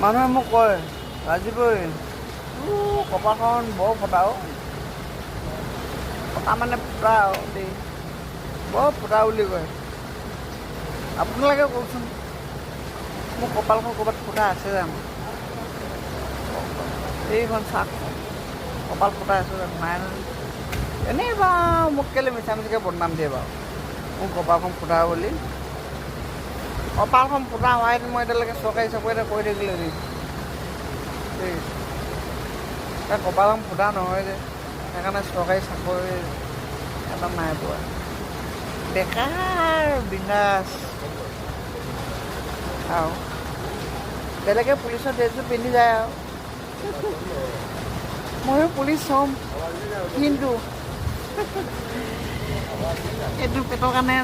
মানুহে মোক কয় ৰাজীৱই কপালখন বৰ ফটা ফটা মানে ফুটা আৰু দেই বৰ ফুটা বুলি কয়। আপোনালোকে কওকচোন মোৰ কপালখন ক'ৰবাত ফুটা আছে জানো? এইখন চাওক কপাল ফুটা আছে জানো? নাই নহয়। এনেই বাৰু মোক কেলৈ মিছা মিছিকৈ বদনাম দিয়ে বাৰু মোৰ কপালখন ফুটা বুলি। কপালখন ফুটা হোৱাহেঁতেন মই এতিয়ালৈকে চৰকাৰী চাকৰি এটা কৰি থাকিলে দেই এতিয়া কপালখন ফুটা নহয় যে সেইকাৰণে চৰকাৰী চাকৰি এটা নাই পোৱা। বেকাৰ বিন্দাছ আৰু বেলেগে পুলিচৰ ড্ৰেছযোৰ পিন্ধি যায় আৰু ময়ো পুলিচ হ'ম কিন্তু এইটো পেটৰ কাৰণে